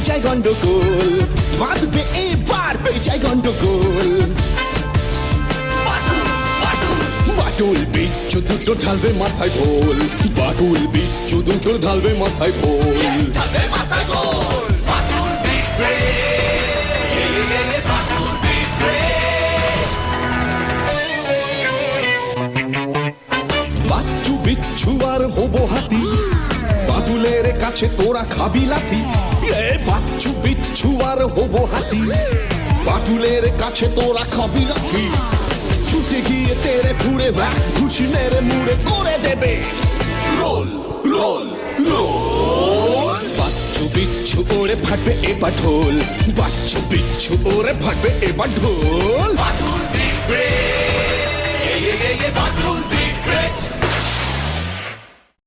বেজায় গন্ডগোল বাঁধবে এবার বেজায় গন্ডগোল বাটুল বিচ্ছু দুটো ঢালবে মাথায় ভোল বাটুল বিচ্ছু দুটো ঢালবে মাথায় ভোল বাচ্চু বিচ্ছু আর হবো হাতি বাদুলের কাছে তোরা খাবি লাথি বাচ্চু বিচ্ছু আর হবো হাতি বাদুলের কাছে তোরা খাবি লাথি ছুটে গিয়ে তেরে ফুড়ে ঘুষি মেরে মুড়ে করে দেবে রোল রোল রোল বাচ্চু বিচ্ছু ওরে ফাটবে এবার ঢোল বাচ্চু বিচ্ছু ওরে ফাটবে এবার ঢোল বাদুল দিবে